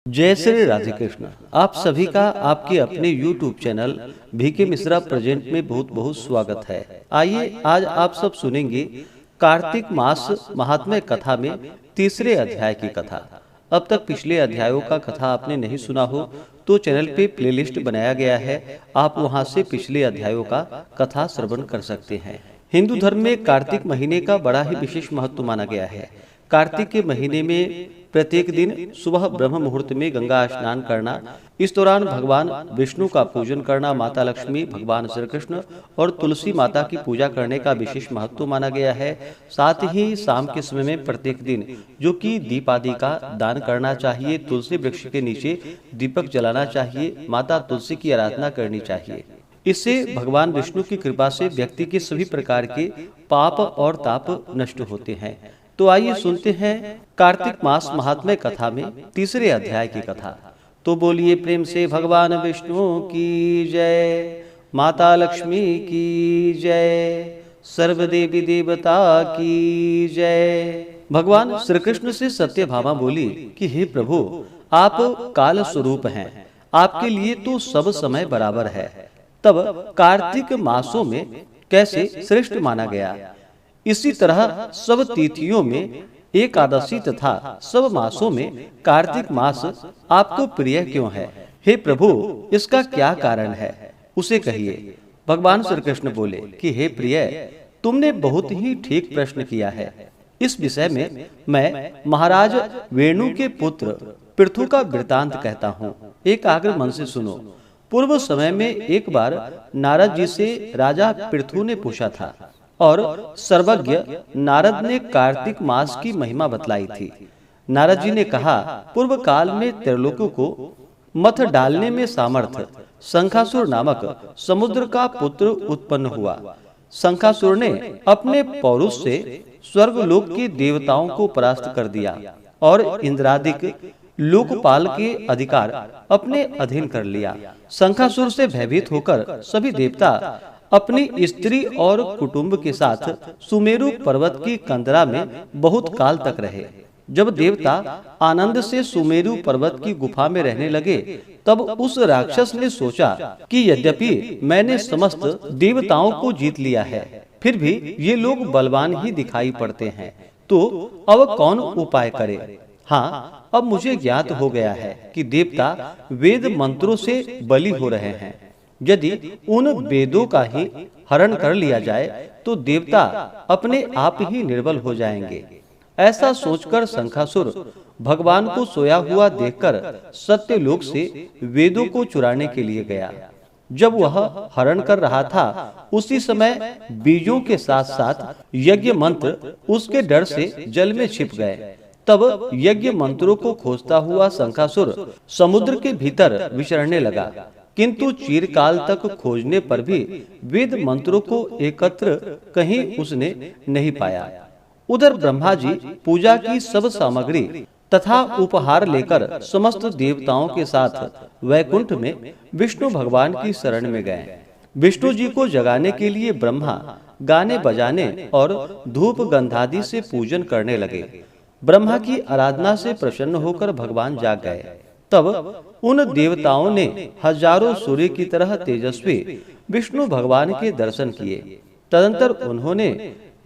जय श्री राधे कृष्ण। आप सभी का आपके अपने YouTube channel VK Mishra present में बहुत बहुत स्वागत है। आइए आज आप सब सुनेंगे कार्तिक मास महात्म्य कथा में तीसरे अध्याय की कथा। अब तक पिछले अध्यायों का कथा आपने नहीं सुना हो तो चैनल पे प्लेलिस्ट बनाया गया है, आप वहां से पिछले अध्यायों का कथा श्रवण कर सकते हैं। हिंदू धर्म में कार्तिक महीने का बड़ा ही विशेष महत्व माना गया है। कार्तिक के महीने में प्रत्येक दिन सुबह ब्रह्म मुहूर्त में गंगा स्नान करना, इस दौरान भगवान विष्णु का पूजन करना, माता लक्ष्मी, भगवान श्री कृष्ण और तुलसी माता की पूजा करने का विशेष महत्व माना गया है। साथ ही शाम के समय में प्रत्येक दिन जो कि दीप आदि का दान करना चाहिए, तुलसी वृक्ष के नीचे दीपक जलाना चाहिए, माता तुलसी की आराधना करनी चाहिए। इससे भगवान विष्णु की कृपा से व्यक्ति के सभी प्रकार के पाप और ताप नष्ट होते हैं। तो आइए सुनते हैं कार्तिक मास महात्म्य कथा में तीसरे अध्याय की कथा। तो बोलिए प्रेम से भगवान विष्णु की जय, माता लक्ष्मी की जय, सर्व देवी देवता की जय। भगवान श्री कृष्ण से सत्यभामा बोली कि हे प्रभु, आप काल स्वरूप हैं, आपके लिए तो सब समय बराबर है। तब कार्तिक मासों में कैसे श्रेष्ठ माना गया? इसी तरह सब तिथियों में एकादशी तथा सब मासों में कार्तिक मास आपको प्रिय क्यों है? हे प्रभु, इसका क्या कारण है, उसे कहिए। भगवान श्री कृष्ण बोले कि हे प्रिय, तुमने बहुत ही ठीक प्रश्न किया है। इस विषय में मैं महाराज वेणु के पुत्र पृथु का वृतांत कहता हूँ, एकाग्र मन से सुनो। पूर्व समय में एक बार नारद जी से राजा पृथु ने पूछा था और सर्वज्ञ नारद ने कार्तिक मास की महिमा बतलाई थी। नारद जी ने कहा, पूर्व काल में त्रिलोकों को मथ डालने में सामर्थ्य शंखासुर नामक समुद्र का पुत्र उत्पन्न हुआ। शंखासुर ने अपने पौरुष से स्वर्गलोक के देवताओं को परास्त कर दिया और इंद्रादिक लोकपाल के अधिकार अपने अधीन कर लिया। शंखासुर से भयभीत होकर सभी देवता अपनी स्त्री और कुटुंब के साथ सुमेरु पर्वत की कंदरा में बहुत काल तक रहे। जब देवता आनंद से सुमेरु पर्वत की गुफा में रहने लगे, तब उस राक्षस ने सोचा कि यद्यपि मैंने समस्त देवताओं को जीत लिया है, फिर भी ये लोग बलवान ही दिखाई पड़ते हैं, तो अब कौन उपाय करे? हाँ, अब मुझे ज्ञात हो गया है कि देवता वेद मंत्रों से बलि हो रहे हैं। यदि उन वेदों का ही हरण कर लिया जाए तो देवता अपने आप ही निर्बल हो जाएंगे। ऐसा सोचकर शंखासुर भगवान को सोया हुआ देखकर सत्यलोक से वेदों को चुराने के लिए गया। जब वह हरण कर रहा था, उसी समय बीजों के साथ साथ यज्ञ मंत्र उसके डर से जल में छिप गए। तब यज्ञ मंत्रों को खोजता हुआ शंखासुर समुद्र के भीतर विचरने लगा, किंतु चिरकाल तक खोजने पर भी वेद मंत्रों को एकत्र कहीं उसने नहीं पाया। उधर ब्रह्मा जी पूजा की सब सामग्री तथा उपहार लेकर समस्त देवताओं के साथ वैकुंठ में विष्णु भगवान की शरण में गए। विष्णु जी को जगाने के लिए ब्रह्मा गाने बजाने और धूप गंधादि से पूजन करने लगे। ब्रह्मा की आराधना से प्रसन्न होकर भगवान जाग गए। तब उन देवताओं ने हजारों सूर्य की तरह तेजस्वी विष्णु भगवान के दर्शन किए। तदंतर उन्होंने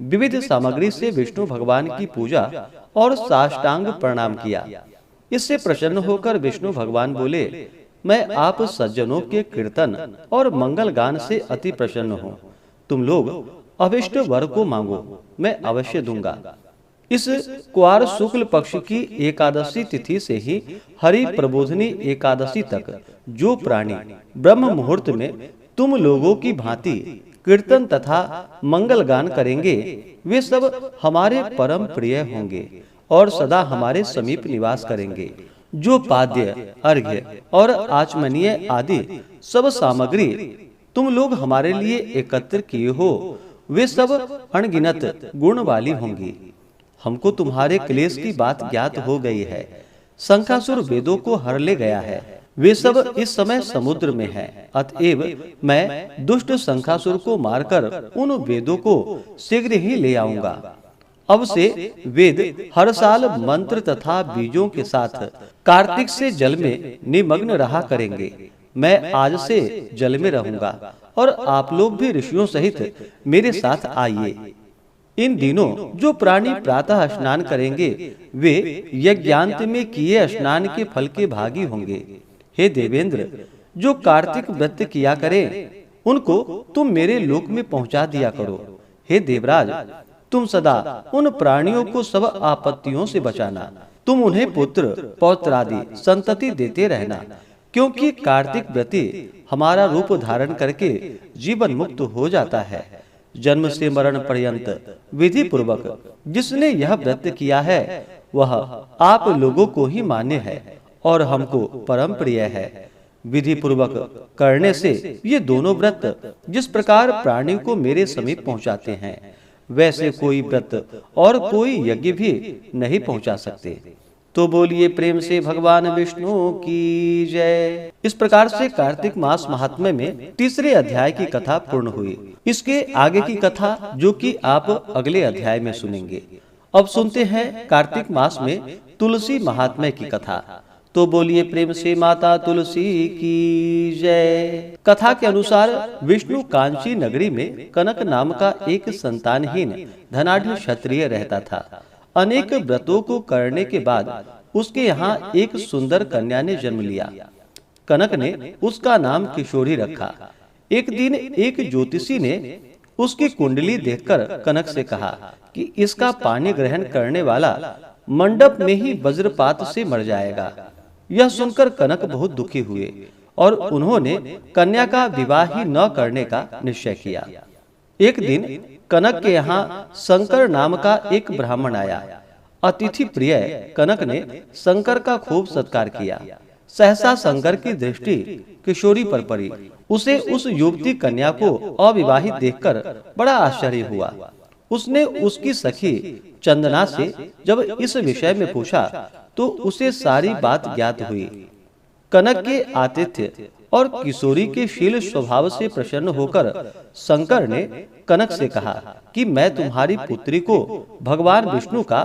विविध सामग्री से विष्णु भगवान की पूजा और साष्टांग प्रणाम किया। इससे प्रसन्न होकर विष्णु भगवान बोले, मैं आप सज्जनों के कीर्तन और मंगल गान से अति प्रसन्न हूँ। तुम लोग अभिष्ट वर को मांगो, मैं अवश्य दूंगा। इस क्वार शुक्ल पक्ष की एकादशी तिथि से ही हरि प्रबोधनी एकादशी तक जो प्राणी ब्रह्म मुहूर्त में तुम लोगों की भांति कीर्तन तथा मंगल गान करेंगे, वे सब हमारे परम प्रिय होंगे और सदा हमारे समीप निवास करेंगे। जो पाद्य, अर्घ्य और आचमनीय आदि सब सामग्री तुम लोग हमारे लिए एकत्र किए हो, वे सब अनगिनत गुण वाली होंगी। हमको तुम्हारे क्लेश की बात ज्ञात हो गई है। शंखासुर वेदों को हर ले गया है, वे सब इस समय समुद्र में हैं। अतएव मैं दुष्ट शंखासुर को मारकर उन वेदों को शीघ्र ही ले आऊंगा। अब से वेद हर साल मंत्र तथा बीजों के साथ कार्तिक से जल में निमग्न रहा करेंगे। मैं आज से जल में रहूंगा और आप लोग भी ऋषियों सहित मेरे साथ आइए। इन दिनों जो प्राणी प्रातः स्नान करेंगे वे यज्ञांत में किए स्नान के फल के भागी होंगे। हे देवेंद्र, जो कार्तिक व्रत किया करे उनको तुम मेरे लोक में पहुंचा दिया करो। हे देवराज, तुम सदा उन प्राणियों को सब आपत्तियों से बचाना। तुम उन्हें पुत्र पौत्रादि संतति देते रहना, क्योंकि कार्तिक व्रती हमारा रूप धारण करके जीवन मुक्त हो जाता है। जन्म से मरण पर्यंत विधि पूर्वक जिसने यह व्रत किया है वह आप लोगों को ही मान्य है और हमको परम प्रिय है। विधि पूर्वक करने से ये दोनों व्रत जिस प्रकार प्राणी को मेरे समीप पहुंचाते हैं, वैसे कोई व्रत और कोई यज्ञ भी नहीं पहुंचा सकते। तो बोलिए प्रेम से भगवान विष्णु की जय। इस प्रकार से कार्तिक मास महात्म्य में तीसरे अध्याय की कथा पूर्ण हुई। इसके आगे की कथा जो कि आप अगले अध्याय में सुनेंगे। अब सुनते हैं कार्तिक मास में तुलसी महात्म्य की कथा। तो बोलिए प्रेम से माता तुलसी की जय। कथा के अनुसार विष्णु कांची नगरी में कनक नाम का एक संतानहीन धनाढ़ क्षत्रिय रहता था। अनेक व्रतों को करने के बाद उसके यहाँ एक सुंदर कन्या ने जन्म लिया। कनक ने उसका नाम किशोरी रखा। एक दिन एक ज्योतिषी ने उसकी कुंडली देखकर कनक से कहा कि इसका पानी ग्रहण करने वाला मंडप में ही वज्रपात से मर जाएगा। यह सुनकर कनक बहुत दुखी हुए और उन्होंने कन्या का विवाह ही न करने का निश्चय किया। एक दिन कनक के यहाँ शंकर नाम का एक ब्राह्मण आया। अतिथि प्रिय कनक ने शंकर का खूब सत्कार किया। सहसा शंकर की दृष्टि किशोरी पर पड़ी। उसे उस युवती कन्या को अविवाहित देखकर बड़ा आश्चर्य हुआ। उसने उसकी सखी चंदना से जब इस विषय में पूछा तो उसे सारी बात ज्ञात हुई। कनक के आतिथ्य और किशोरी के शील स्वभाव से प्रसन्न होकर शंकर ने कनक से कहा कि मैं तुम्हारी पुत्री को भगवान विष्णु का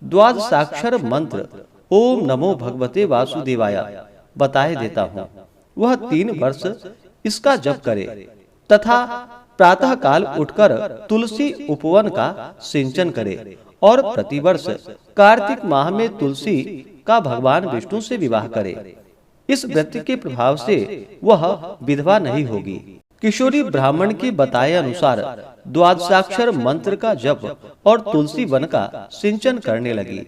द्वादशाक्षर मंत्र ओम नमो भगवते वासुदेवाय बताए देता हूँ। वह 3 वर्ष इसका जप करे तथा प्रातः काल उठकर तुलसी उपवन का सिंचन करे और प्रतिवर्ष कार्तिक माह में तुलसी का भगवान विष्णु से विवाह करे। इस व्रत के प्रभाव से वह विधवा नहीं होगी। किशोरी ब्राह्मण के बताए अनुसार द्वादशाक्षर मंत्र का जप और तुलसी वन का सिंचन करने लगी।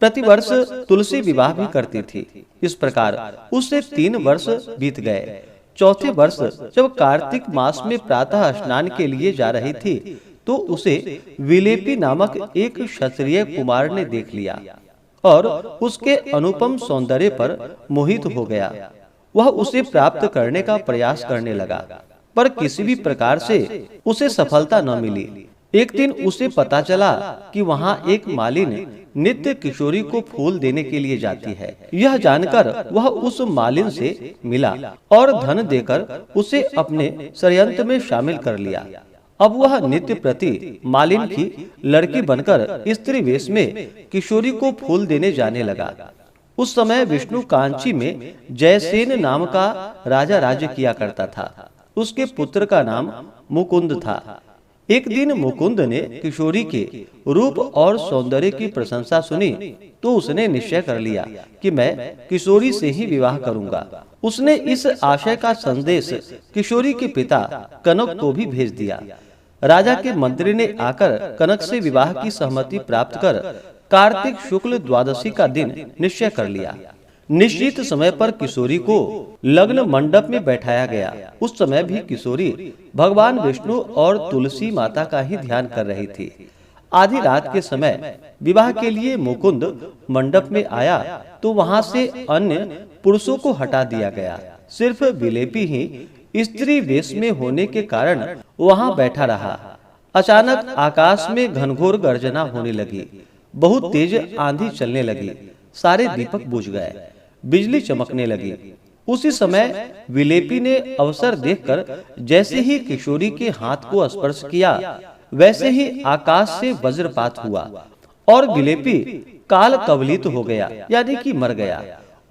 प्रतिवर्ष तुलसी विवाह भी करती थी। इस प्रकार उससे 3 वर्ष बीत गए। चौथे वर्ष जब कार्तिक मास में प्रातः स्नान के लिए जा रही थी तो उसे विलेपी नामक एक क्षत्रिय कुमार ने देख लिया और उसके अनुपम सौंदर्य पर मोहित हो गया। वह उसे प्राप्त करने का प्रयास करने लगा, पर किसी भी प्रकार से उसे सफलता न मिली। एक दिन उसे पता चला कि वहाँ एक मालिन नित्य किशोरी को फूल देने के लिए जाती है। यह जानकर वह उस मालिन से मिला और धन देकर उसे अपने षड्यंत्र में शामिल कर लिया। अब वह नित्य प्रति मालिन की लड़की बनकर स्त्री वेश में किशोरी को फूल देने जाने लगा। उस समय विष्णु कांची में जयसेन नाम का राजा राज्य किया करता था। उसके पुत्र का नाम मुकुंद था। एक दिन मुकुंद ने किशोरी के रूप और सौंदर्य की प्रशंसा सुनी तो उसने निश्चय कर लिया कि मैं किशोरी से ही विवाह करूंगा। उसने इस आशय का संदेश किशोरी के पिता कनक को भी भेज दिया। राजा के मंत्री ने आकर कनक से विवाह की सहमति प्राप्त कर कार्तिक शुक्ल द्वादशी का दिन निश्चय कर लिया। निश्चित समय पर किशोरी को लग्न मंडप में बैठाया गया। उस समय भी किशोरी भगवान विष्णु और तुलसी माता का ही ध्यान कर रही थी। आधी रात के समय विवाह के लिए मुकुंद मंडप में आया तो वहां से अन्य पुरुषों को हटा दिया गया। सिर्फ विलेपी ही स्त्री वेश में होने के कारण वहां बैठा रहा। अचानक आकाश में घनघोर गर्जना होने लगी। बहुत तेज आंधी चलने लगी। सारे दीपक बुझ गए। बिजली चमकने लगी। उसी समय विलेपी ने अवसर देखकर जैसे ही किशोरी के हाथ को स्पर्श किया, वैसे ही आकाश से वज्रपात हुआ और विलेपी काल कवलित हो गया, यानी कि मर गया।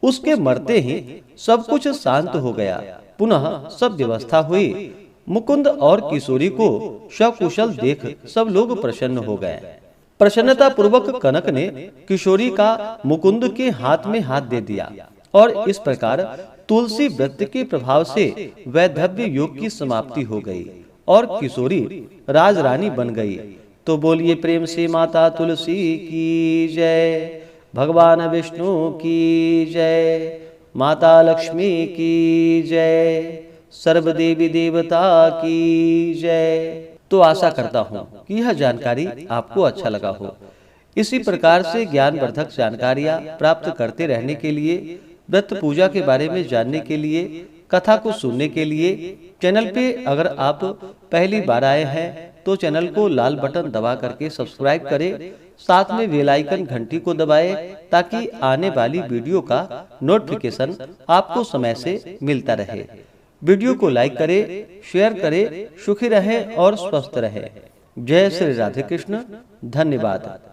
उसके मरते ही सब कुछ शांत हो गया। पुनः सब व्यवस्था हुई। मुकुंद और किशोरी को सकुशल देख सब लोग प्रसन्न हो गए। प्रसन्नता पूर्वक कनक ने किशोरी का मुकुंद के हाथ में हाथ दे दिया और इस प्रकार तुलसी व्रत के प्रभाव से वैधव्य योग की समाप्ति हो गई और किशोरी राजरानी बन गई। तो बोलिए प्रेम से माता तुलसी की जय, भगवान विष्णु की जय, माता लक्ष्मी की जय, सर्व देवी देवता की जय। तो आशा करता हूँ कि यह जानकारी आपको अच्छा लगा हो। इसी प्रकार से ज्ञानवर्धक जानकारियाँ प्राप्त करते रहने के लिए, व्रत पूजा के बारे में जानने के लिए, कथा को सुनने के लिए चैनल पे अगर आप पहली बार आए हैं तो चैनल को लाल बटन दबा करके सब्सक्राइब करें, साथ में बेल आइकन घंटी को दबाएं ताकि आने वाली वीडियो का नोटिफिकेशन आपको समय से मिलता रहे। वीडियो को लाइक करें, शेयर करें। सुखी रहें और स्वस्थ रहें। जय श्री राधे कृष्ण। धन्यवाद।